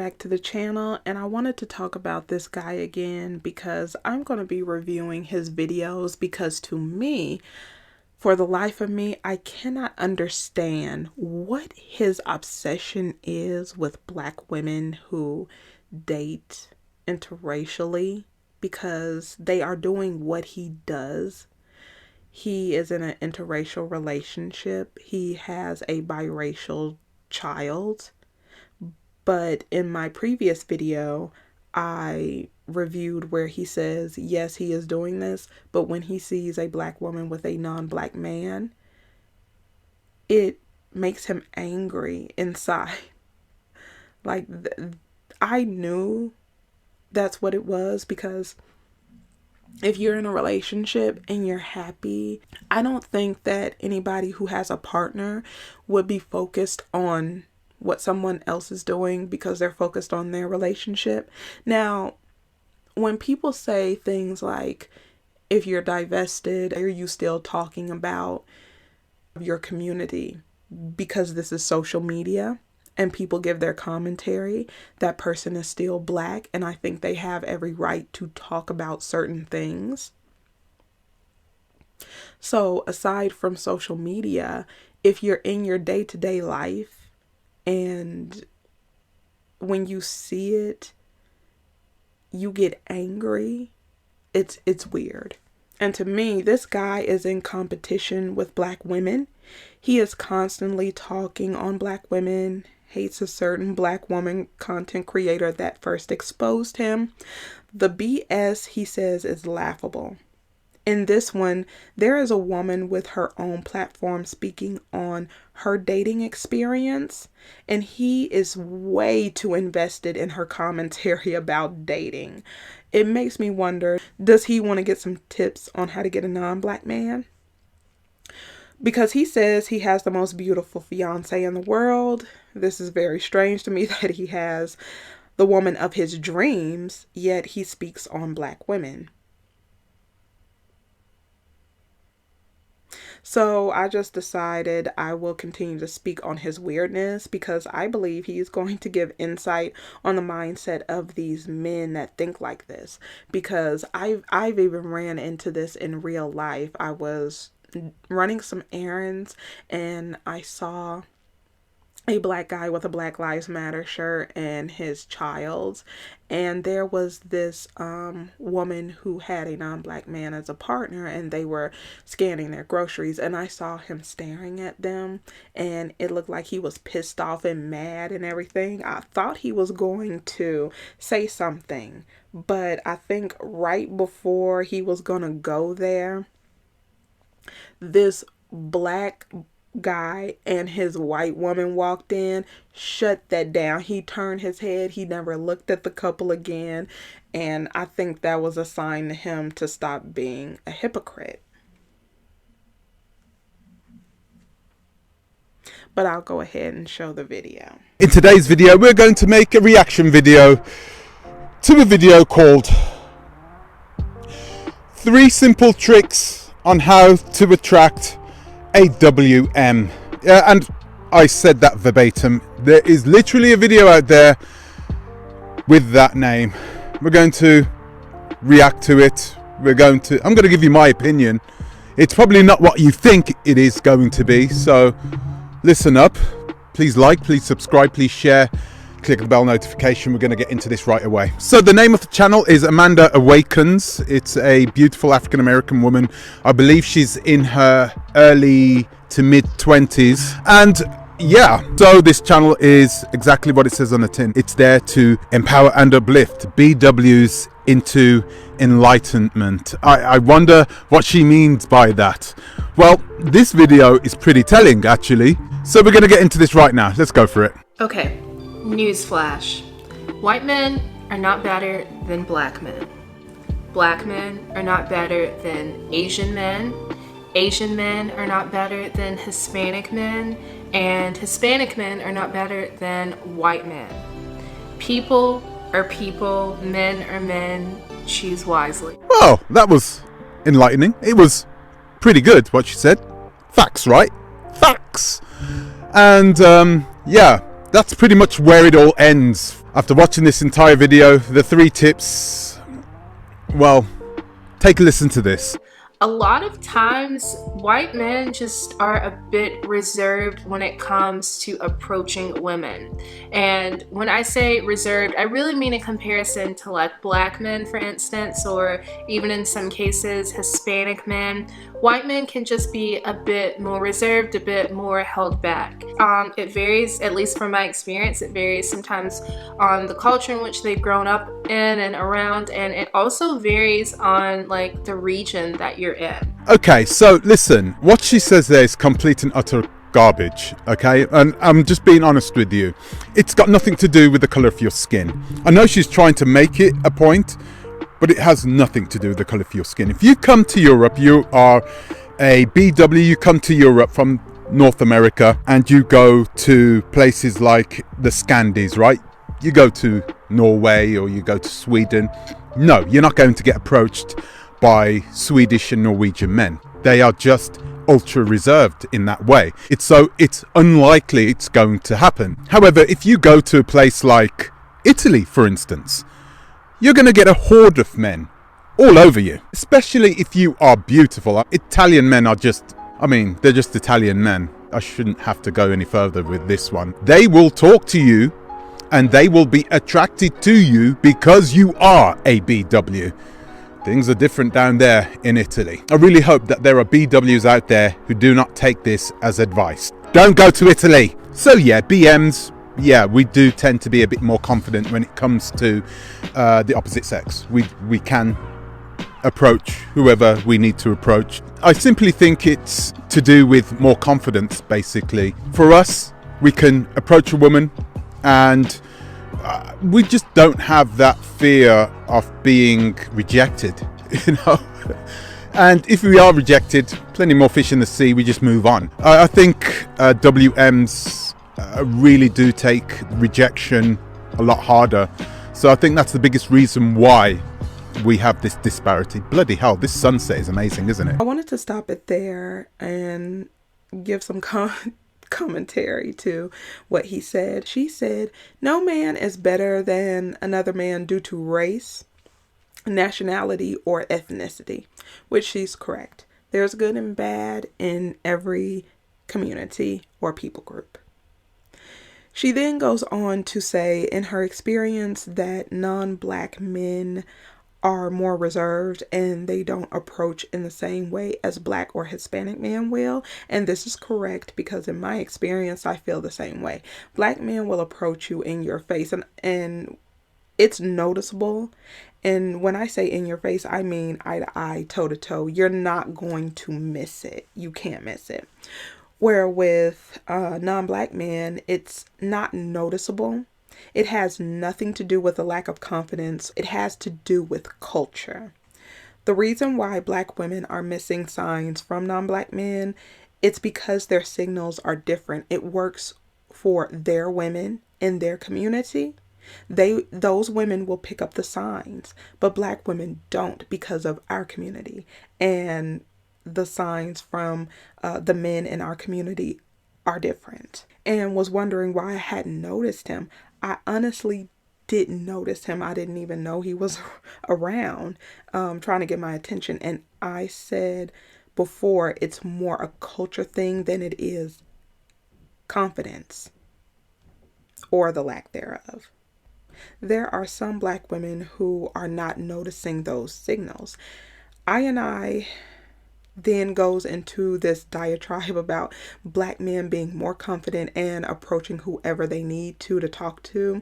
back to the channel, and I wanted to talk about this guy again because I'm going to be reviewing his videos, because to me, for the life of me, I cannot understand what his obsession is with black women who date interracially, because they are doing what he does. He is in an interracial relationship. He has a biracial child. But in my previous video, I reviewed where he says, yes, he is doing this, but when he sees a black woman with a non-black man, it makes him angry inside. Like, I knew that's what it was, because if you're in a relationship and you're happy, I don't think that anybody who has a partner would be focused on what someone else is doing because they're focused on their relationship. Now, when people say things like, if you're divested, are you still talking about your community? Because this is social media and people give their commentary, that person is still black, and I think they have every right to talk about certain things. So aside from social media, if you're in your day-to-day life, and when you see it, you get angry, it's weird. And to me, this guy is in competition with black women. He is constantly talking on black women, hates a certain black woman content creator that first exposed him. The BS, he says, is laughable. In this one, there is a woman with her own platform speaking on her dating experience, and he is way too invested in her commentary about dating. It makes me wonder, does he want to get some tips on how to get a non-black man? Because he says he has the most beautiful fiance in the world. This is very strange to me that he has the woman of his dreams, yet he speaks on black women. So I just decided I will continue to speak on his weirdness, because I believe he's going to give insight on the mindset of these men that think like this. Because I've even ran into this in real life. I was running some errands and I saw a black guy with a Black Lives Matter shirt and his child, and there was this woman who had a non-black man as a partner, and they were scanning their groceries, and I saw him staring at them, and it looked like he was pissed off and mad and everything. I thought he was going to say something, but I think right before he was gonna go there, this black guy and his white woman walked in, shut that down. He turned his head. He never looked at the couple again. And I think that was a sign to him to stop being a hypocrite. But I'll go ahead and show the video. In today's video, we're going to make a reaction video to a video called 3 Simple Tricks on How to Attract a WM. And I said that verbatim. There is literally a video out there with that name. We're going to react to it. I'm going to give you my opinion. It's probably not what you think it is going to be, so listen up. Please like, please subscribe, please share, click the bell notification. We're going to get into this right away. So the name of the channel is Amanda Awakens. It's a beautiful African-American woman. I believe she's in her early to mid 20s. And yeah, so this channel is exactly what it says on the tin. It's there to empower and uplift BWs into enlightenment. I wonder what she means by that. Well, this video is pretty telling, actually. So we're going to get into this right now. Let's go for it. Okay. Newsflash. White men are not better than black men. Black men are not better than Asian men. Asian men are not better than Hispanic men. And Hispanic men are not better than white men. People are people, men are men. Choose wisely. Oh, that was enlightening. It was pretty good what she said. Facts, right? Facts. And yeah, that's pretty much where it all ends. After watching this entire video, the 3 tips, well, take a listen to this. A lot of times, white men just are a bit reserved when it comes to approaching women. And when I say reserved, I really mean in comparison to like black men, for instance, or even in some cases, Hispanic men. White men can just be a bit more reserved, a bit more held back. It varies, at least from my experience, it varies sometimes on the culture in which they've grown up in and around, and it also varies on like the region that you're in. Okay, so listen, what she says there is complete and utter garbage, okay? And I'm just being honest with you. It's got nothing to do with the colour of your skin. I know she's trying to make it a point, but it has nothing to do with the colour of your skin. If you come to Europe, you are a BW, you come to Europe from North America and you go to places like the Scandies, right? You go to Norway or you go to Sweden. No, you're not going to get approached by Swedish and Norwegian men. They are just ultra reserved in that way. It's unlikely it's going to happen. However, if you go to a place like Italy, for instance, you're going to get a horde of men all over you, especially if you are beautiful. Italian men are just, they're just Italian men. I shouldn't have to go any further with this one. They will talk to you and they will be attracted to you because you are a BW. Things are different down there in Italy. I really hope that there are BWs out there who do not take this as advice. Don't go to Italy. So yeah, BMs, yeah, we do tend to be a bit more confident when it comes to the opposite sex. We can approach whoever we need to approach. I simply think it's to do with more confidence, basically. For us, we can approach a woman and we just don't have that fear of being rejected, you know. And if we are rejected, plenty more fish in the sea, we just move on. I think WMs really do take rejection a lot harder. So I think that's the biggest reason why we have this disparity. Bloody hell, this sunset is amazing, isn't it? I wanted to stop it there and give some commentary to what he said. She said, no man is better than another man due to race, nationality, or ethnicity, which she's correct. There's good and bad in every community or people group. She then goes on to say, in her experience, that non-black men are more reserved and they don't approach in the same way as black or Hispanic men will. And this is correct because in my experience, I feel the same way. Black men will approach you in your face and it's noticeable. And when I say in your face, I mean eye to eye, toe to toe. You're not going to miss it. You can't miss it. Where with non-black men, it's not noticeable. It has nothing to do with a lack of confidence. It has to do with culture. The reason why black women are missing signs from non-black men, it's because their signals are different. It works for their women in their community. Those women will pick up the signs, but black women don't because of our community. And the signs from the men in our community are different. And was wondering why I hadn't noticed him. I honestly didn't notice him. I didn't even know he was around, trying to get my attention. And I said before, it's more a culture thing than it is confidence or the lack thereof. There are some black women who are not noticing those signals. I then goes into this diatribe about black men being more confident and approaching whoever they need to talk to.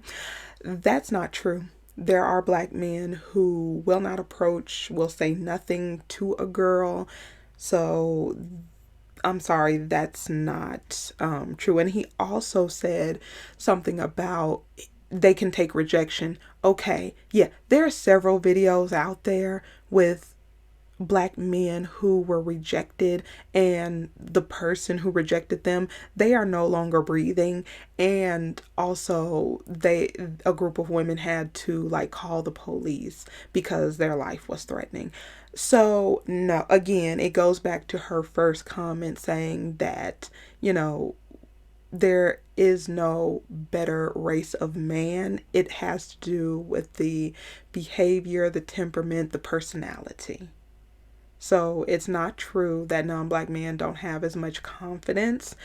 That's not true. There are black men who will not approach, will say nothing to a girl. So I'm sorry, that's not true. And he also said something about they can take rejection. Okay, yeah, there are several videos out there with black men who were rejected, and the person who rejected them, they are no longer breathing. And also a group of women had to call the police because their life was threatening. So no, again, it goes back to her first comment saying that, there is no better race of man. It has to do with the behavior, the temperament, the personality. So it's not true that non-black men don't have as much confidence.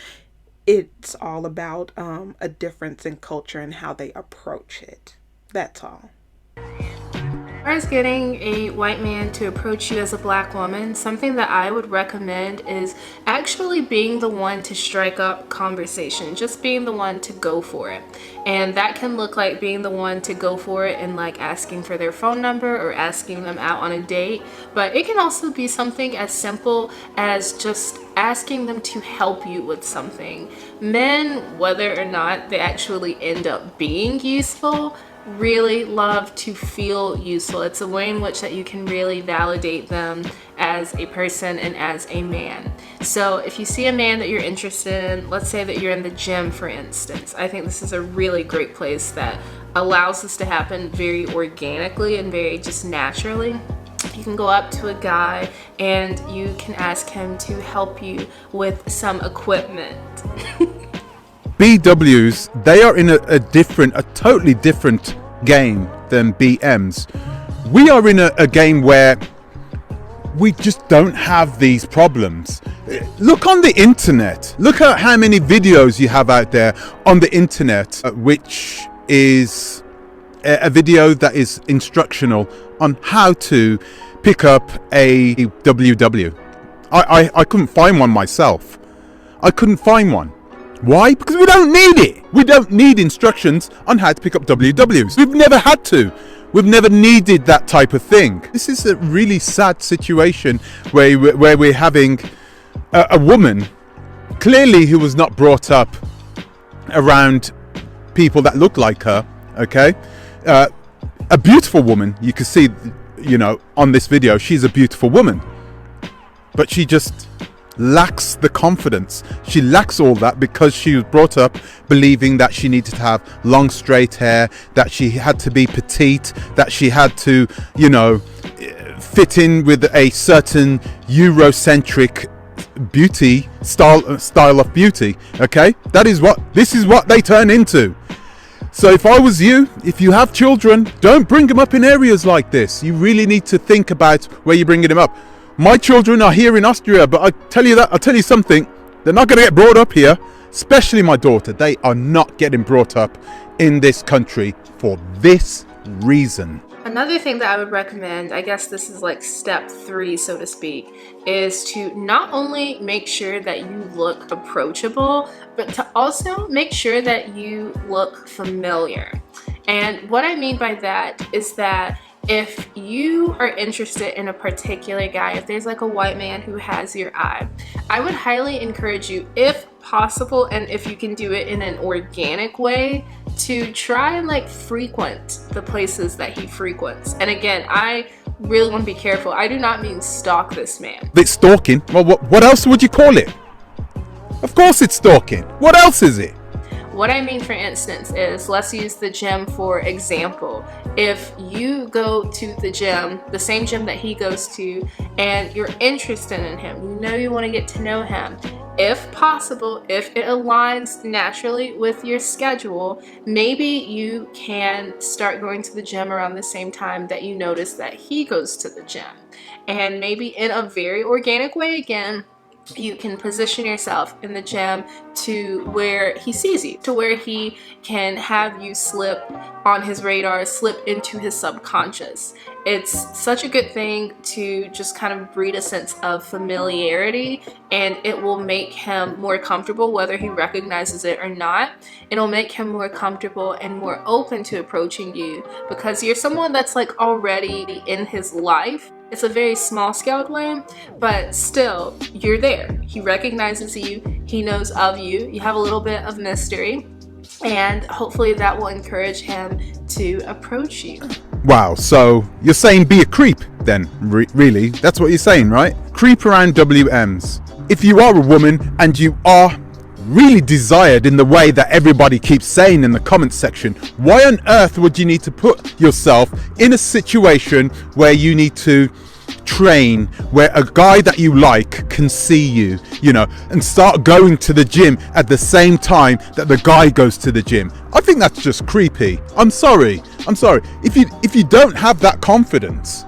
It's all about a difference in culture and how they approach it. That's all. As far as getting a white man to approach you as a black woman, something that I would recommend is actually being the one to strike up conversation, just being the one to go for it. And that can look like being the one to go for it and like asking for their phone number or asking them out on a date. But it can also be something as simple as just asking them to help you with something. Men, whether or not they actually end up being useful, really love to feel useful. It's a way in which that you can really validate them as a person and as a man. So if you see a man that you're interested in, let's say that you're in the gym, for instance, I think this is a really great place that allows this to happen very organically and very just naturally. You can go up to a guy and you can ask him to help you with some equipment. BWs, they are in a totally different game than BMs. We are in a game where we just don't have these problems. Look on the internet. Look at how many videos you have out there on the internet, which is a video that is instructional on how to pick up a WW. I couldn't find one myself. I couldn't find one. Why? Because we don't need it. We don't need instructions on how to pick up WWs. We've never had to. We've never needed that type of thing. This is a really sad situation where we're having a woman, clearly who was not brought up around people that look like her, okay? A beautiful woman, you can see, on this video, she's a beautiful woman. But she just lacks the confidence. She lacks all that because she was brought up believing that she needed to have long straight hair, that she had to be petite, that she had to fit in with a certain Eurocentric beauty style of beauty. Okay, this is what they turn into. So if I was you, if you have children, don't bring them up in areas like this. You really need to think about where you're bringing them up. My children are here in Austria, but I'll tell you something, they're not going to get brought up here, especially my daughter. They are not getting brought up in this country for this reason. Another thing that I would recommend, I guess this is like step 3, so to speak, is to not only make sure that you look approachable, but to also make sure that you look familiar. And what I mean by that is that if you are interested in a particular guy, if there's like a white man who has your eye, I would highly encourage you, if possible, and if you can do it in an organic way, to try and like frequent the places that he frequents. And again, I really want to be careful. I do not mean stalk this man. It's stalking. Well, what else would you call it? Of course it's stalking. What else is it? What I mean, for instance, is let's use the gym for example. If you go to the gym, the same gym that he goes to, and you're interested in him, you want to get to know him, if possible, if it aligns naturally with your schedule, maybe you can start going to the gym around the same time that you notice that he goes to the gym. And maybe in a very organic way, again, you can position yourself in the gym to where he sees you, to where he can have you slip on his radar, slip into his subconscious. It's such a good thing to just kind of breed a sense of familiarity, and it will make him more comfortable whether he recognizes it or not. It'll make him more comfortable and more open to approaching you because you're someone that's like already in his life. It's a very small scaled way, but still, you're there. He recognizes you, he knows of you, you have a little bit of mystery, and hopefully that will encourage him to approach you. Wow, so you're saying be a creep then, really? That's what you're saying, right? Creep around WMs. If you are a woman and you are really desired in the way that everybody keeps saying in the comment section, why on earth would you need to put yourself in a situation where you need to train where a guy that you like can see you, you know, and start going to the gym at the same time that the guy goes to the gym. I think that's just creepy. I'm sorry. If you don't have that confidence,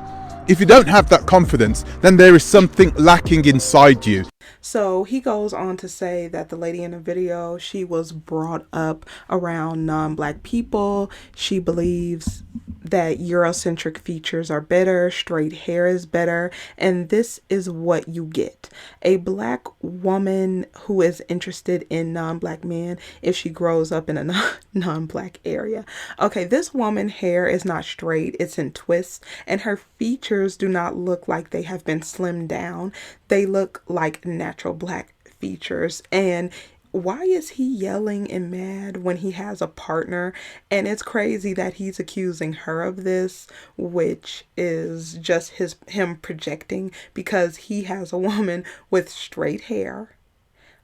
then there is something lacking inside you. So he goes on to say that the lady in the video, she was brought up around non-black people. She believes that Eurocentric features are better, straight hair is better, and this is what you get. A black woman who is interested in non-black men if she grows up in a non-black area. Okay, this woman's hair is not straight, it's in twists, and her features do not look like they have been slimmed down. They look like natural black features. And why is he yelling and mad when he has a partner? And it's crazy that he's accusing her of this, which is just him projecting, because he has a woman with straight hair,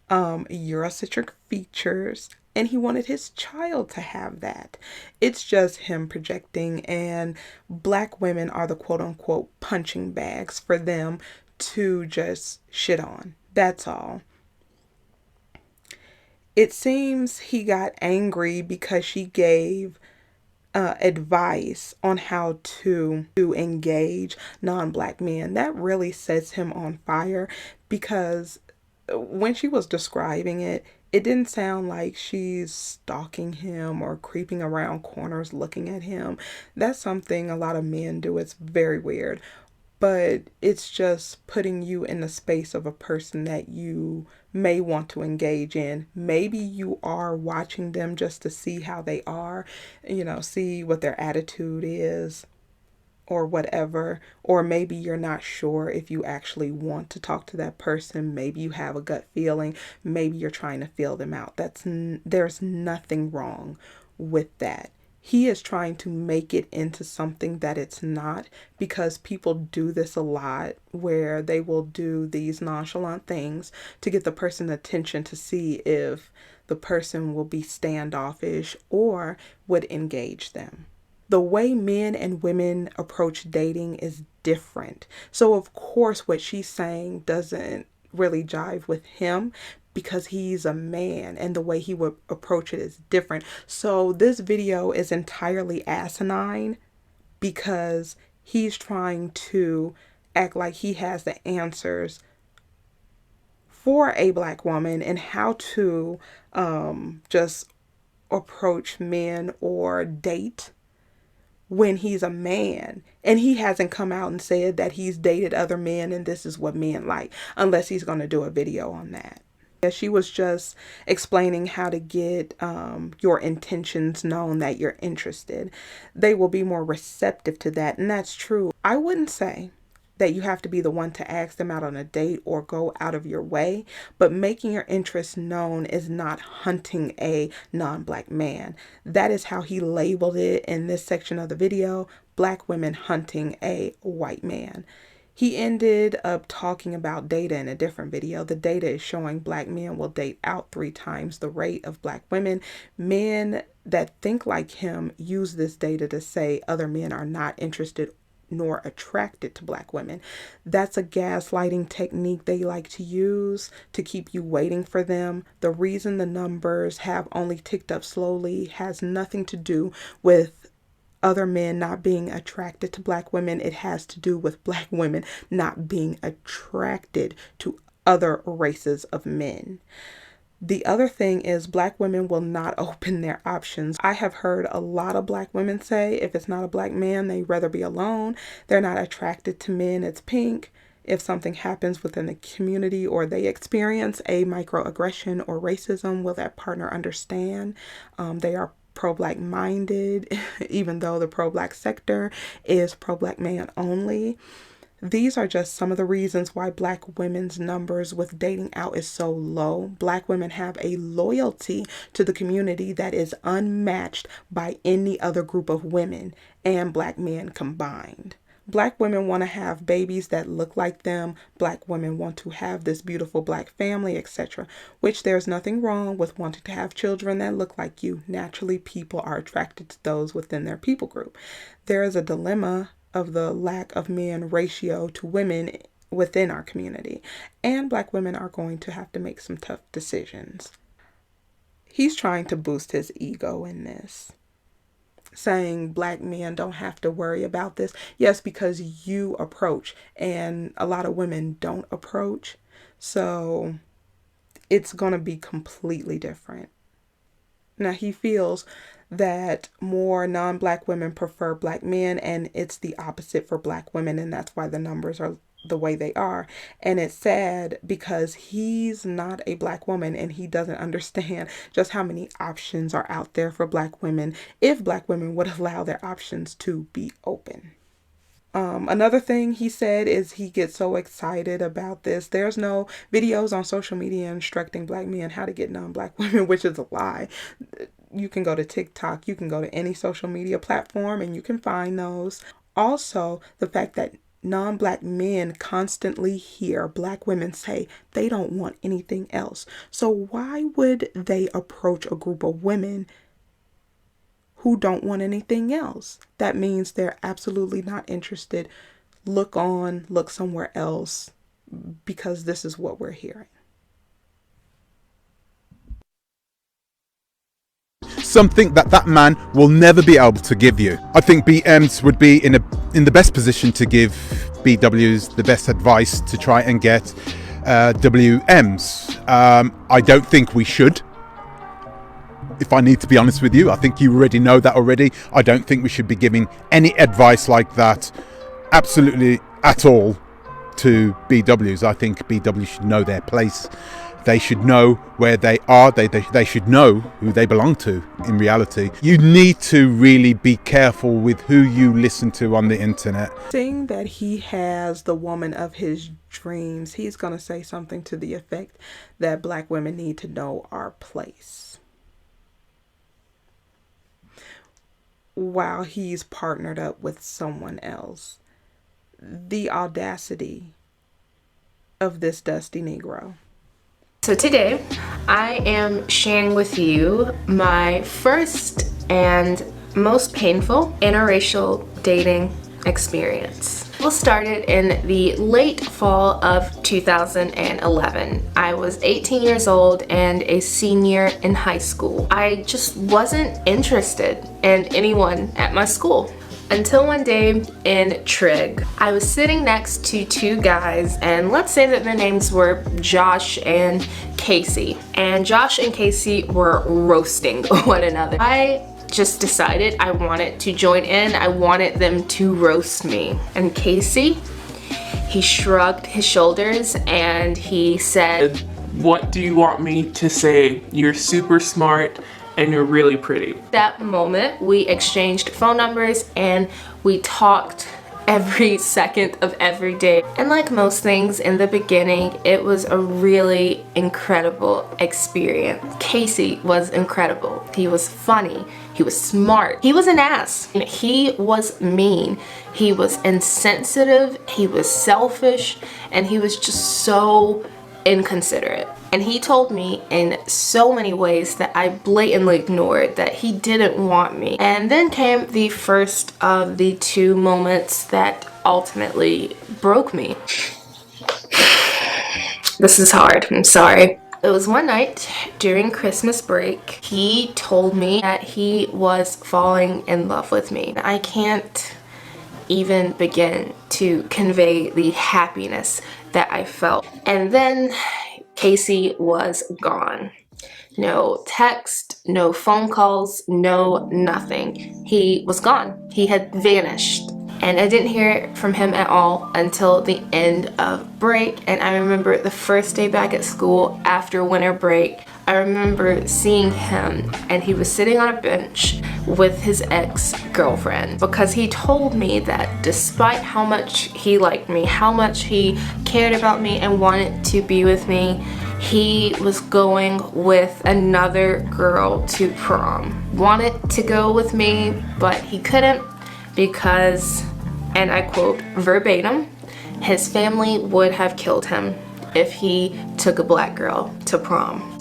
Eurocentric features, and he wanted his child to have that. It's just him projecting, and black women are the quote unquote punching bags for them to just shit on. That's all. It seems he got angry because she gave advice on how to engage non-black men. That really sets him on fire, because when she was describing it, it didn't sound like she's stalking him or creeping around corners looking at him. That's something a lot of men do. It's very weird. But it's just putting you in the space of a person that you may want to engage in. Maybe you are watching them just to see how they are, you know, see what their attitude is or whatever. Or maybe you're not sure if you actually want to talk to that person. Maybe you have a gut feeling. Maybe you're trying to feel them out. There's nothing wrong with that. He is trying to make it into something that it's not, because people do this a lot, where they will do these nonchalant things to get the person's attention to see if the person will be standoffish or would engage them. The way men and women approach dating is different. So of course what she's saying doesn't really jive with him, because he's a man and the way he would approach it is different. So this video is entirely asinine, because he's trying to act like he has the answers for a black woman and how to just approach men or date when he's a man, and he hasn't come out and said that he's dated other men and this is what men like, unless he's going to do a video on that. She was just explaining how to get your intentions known, that you're interested. They will be more receptive to that, and that's true. I wouldn't say that you have to be the one to ask them out on a date or go out of your way, but making your interests known is not hunting a non-black man. That is how he labeled it in this section of the video: black women hunting a white man. He ended up talking about data in a different video. The data is showing black men will date out 3 times the rate of black women. Men that think like him use this data to say other men are not interested nor attracted to black women. That's a gaslighting technique they like to use to keep you waiting for them. The reason the numbers have only ticked up slowly has nothing to do with other men not being attracted to black women. It has to do with black women not being attracted to other races of men. The other thing is black women will not open their options. I have heard a lot of black women say if it's not a black man, they'd rather be alone. They're not attracted to men. It's pink. If something happens within the community or they experience a microaggression or racism, will that partner understand? They are pro-black minded, even though the pro-black sector is pro-black man only. These are just some of the reasons why black women's numbers with dating out is so low. Black women have a loyalty to the community that is unmatched by any other group of women and black men combined. Black women want to have babies that look like them. Black women want to have this beautiful black family, etc. Which there's nothing wrong with wanting to have children that look like you. Naturally, people are attracted to those within their people group. There is a dilemma of the lack of men ratio to women within our community. And black women are going to have to make some tough decisions. He's trying to boost his ego in this, saying black men don't have to worry about this. Yes, because you approach and a lot of women don't approach. So it's going to be completely different. Now, he feels that more non-black women prefer black men, and it's the opposite for black women, and that's why the numbers are the way they are. And it's sad because he's not a black woman and he doesn't understand just how many options are out there for black women if black women would allow their options to be open. Another thing he said is he gets so excited about this. There's no videos on social media instructing black men how to get non-black women, which is a lie. You can go to TikTok, you can go to any social media platform and you can find those. Also, the fact that non-black men constantly hear black women say they don't want anything else. So why would they approach a group of women who don't want anything else? That means they're absolutely not interested. Look somewhere else, because this is what we're hearing. Something that man will never be able to give you. I think BMs would be in the best position to give BWs the best advice to try and get WMs. I don't think we should. If I need to be honest with you, I think you already know that already. I don't think we should be giving any advice like that absolutely at all to BWs. I think BWs should know their place. They should know where they are. They should know who they belong to in reality. You need to really be careful with who you listen to on the internet. Seeing that he has the woman of his dreams, he's going to say something to the effect that black women need to know our place, while he's partnered up with someone else. The audacity of this dusty Negro. So today, I am sharing with you my first and most painful interracial dating experience. It all started in the late fall of 2011. I was 18 years old and a senior in high school. I just wasn't interested in anyone at my school. Until one day in Trig, I was sitting next to two guys, and let's say that their names were Josh and Casey. And Josh and Casey were roasting one another. I just decided I wanted to join in. I wanted them to roast me. And Casey, he shrugged his shoulders and he said, "What do you want me to say? You're super smart and you're really pretty." That moment, we exchanged phone numbers and we talked every second of every day. And like most things in the beginning, it was a really incredible experience. Casey was incredible. He was funny. He was smart. He was an ass. He was mean. He was insensitive. He was selfish. And he was just so inconsiderate. And he told me in so many ways that I blatantly ignored that he didn't want me. And then came the first of the two moments that ultimately broke me. This is hard, I'm sorry. It was one night during Christmas break. He told me that he was falling in love with me. I can't even begin to convey the happiness that I felt. And then Casey was gone. No text, no phone calls, no nothing. He was gone. He had vanished. And I didn't hear from him at all until the end of break. And I remember the first day back at school after winter break, I remember seeing him and he was sitting on a bench with his ex-girlfriend, because he told me that despite how much he liked me, how much he cared about me and wanted to be with me, he was going with another girl to prom. Wanted to go with me, but he couldn't because, and I quote verbatim, his family would have killed him if he took a black girl to prom.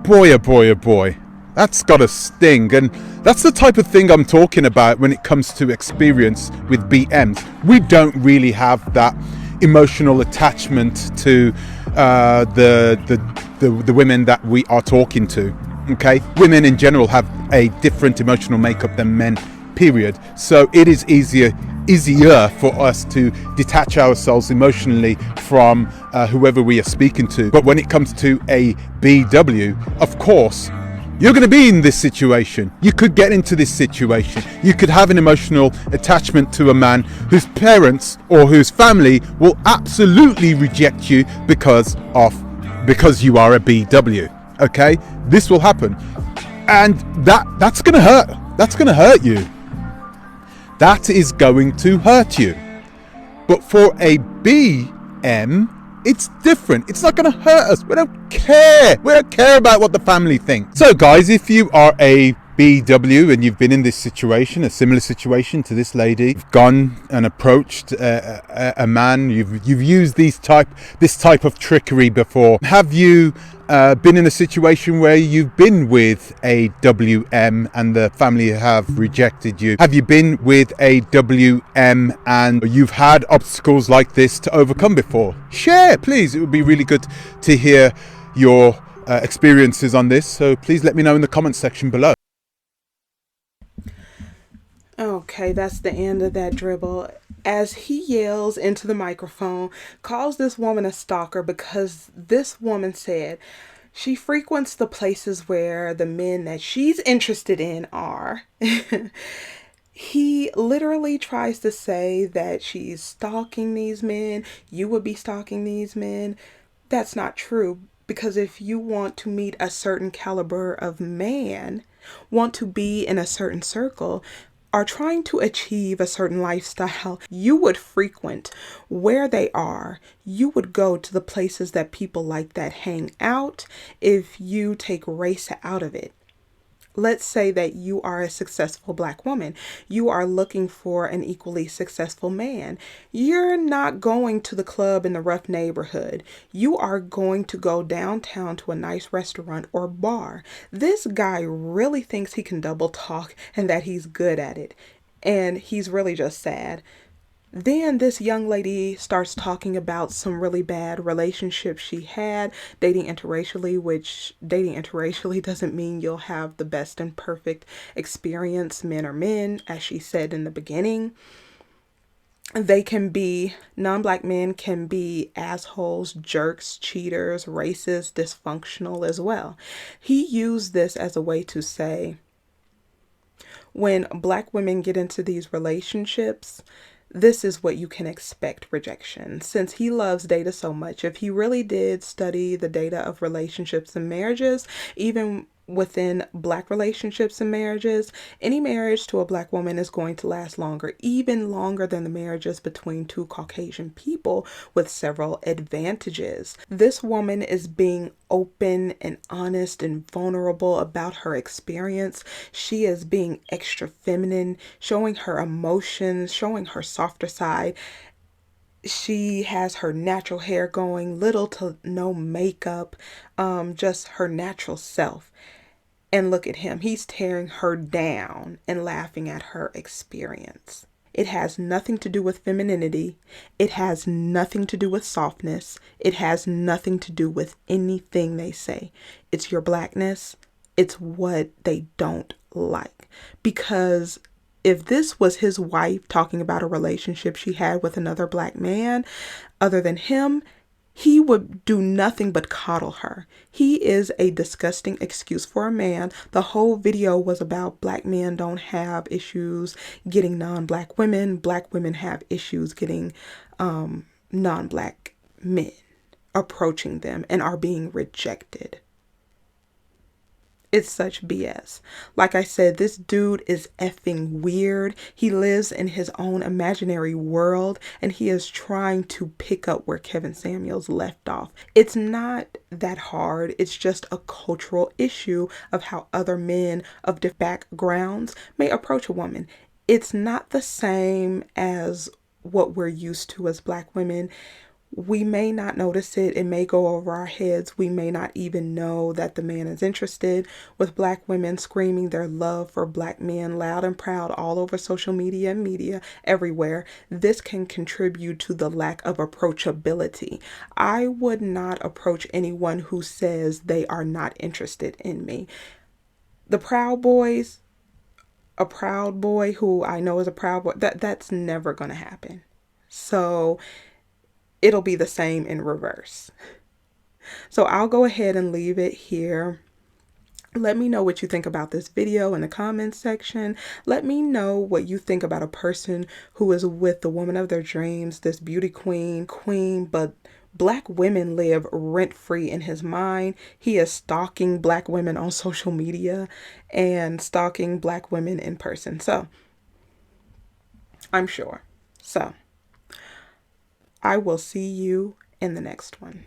Boy, oh boy, oh boy. That's got a sting, and that's the type of thing I'm talking about when it comes to experience with BMs. We don't really have that emotional attachment to the women that we are talking to. Okay, women in general have a different emotional makeup than men, period. So it is easier for us to detach ourselves emotionally from whoever we are speaking to. But when it comes to a BW, of course, you're going to be in this situation. You could get into this situation. You could have an emotional attachment to a man whose parents or whose family will absolutely reject you because you are a BW. Okay, this will happen, and that's going to hurt. That's going to hurt you. That is going to hurt you. But for a BM, it's different. It's not going to hurt us. We don't care. We don't care about what the family thinks. So guys, if you are a BW and you've been in this situation, a similar situation to this lady, you've gone and approached a man, you've used this type of trickery before. Have you been in a situation where you've been with a WM and the family have rejected you? Have you been with a WM and you've had obstacles like this to overcome before? Share, please. It would be really good to hear your experiences on this. So please let me know in the comments section below. Okay, that's the end of that dribble. As he yells into the microphone, calls this woman a stalker because this woman said she frequents the places where the men that she's interested in are. He literally tries to say that she's stalking these men. You would be stalking these men. That's not true, because if you want to meet a certain caliber of man, want to be in a certain circle, are trying to achieve a certain lifestyle, you would frequent where they are. You would go to the places that people like that hang out if you take race out of it. Let's say that you are a successful black woman. You are looking for an equally successful man. You're not going to the club in the rough neighborhood. You are going to go downtown to a nice restaurant or bar. This guy really thinks he can double talk and that he's good at it. And he's really just sad. Then this young lady starts talking about some really bad relationships she had, dating interracially, which dating interracially doesn't mean you'll have the best and perfect experience. Men are men, as she said in the beginning. Non-black men can be assholes, jerks, cheaters, racist, dysfunctional as well. He used this as a way to say, when black women get into these relationships, this is what you can expect: rejection. Since he loves data so much, if he really did study the data of relationships and marriages, even within black relationships and marriages, any marriage to a black woman is going to last longer, even longer than the marriages between two Caucasian people, with several advantages. This woman is being open and honest and vulnerable about her experience. She is being extra feminine, showing her emotions, showing her softer side. She has her natural hair going, little to no makeup, just her natural self. And look at him. He's tearing her down and laughing at her experience. It has nothing to do with femininity. It has nothing to do with softness. It has nothing to do with anything they say. It's your blackness. It's what they don't like. Because if this was his wife talking about a relationship she had with another black man other than him, he would do nothing but coddle her. He is a disgusting excuse for a man. The whole video was about black men don't have issues getting non-black women. Black women have issues getting non-black men approaching them and are being rejected. It's such BS. Like I said, this dude is effing weird. He lives in his own imaginary world, and he is trying to pick up where Kevin Samuels left off. It's not that hard. It's just a cultural issue of how other men of different backgrounds may approach a woman. It's not the same as what we're used to as black women. We may not notice it. It may go over our heads. We may not even know that the man is interested. With black women screaming their love for black men loud and proud all over social media and media everywhere, this can contribute to the lack of approachability. I would not approach anyone who says they are not interested in me. The Proud Boys, a proud boy who I know is a proud boy, that's never going to happen. So it'll be the same in reverse. So I'll go ahead and leave it here. Let me know what you think about this video in the comments section. Let me know what you think about a person who is with the woman of their dreams, this beauty queen, but black women live rent-free in his mind. He is stalking black women on social media and stalking black women in person. So, I'm sure. So, I will see you in the next one.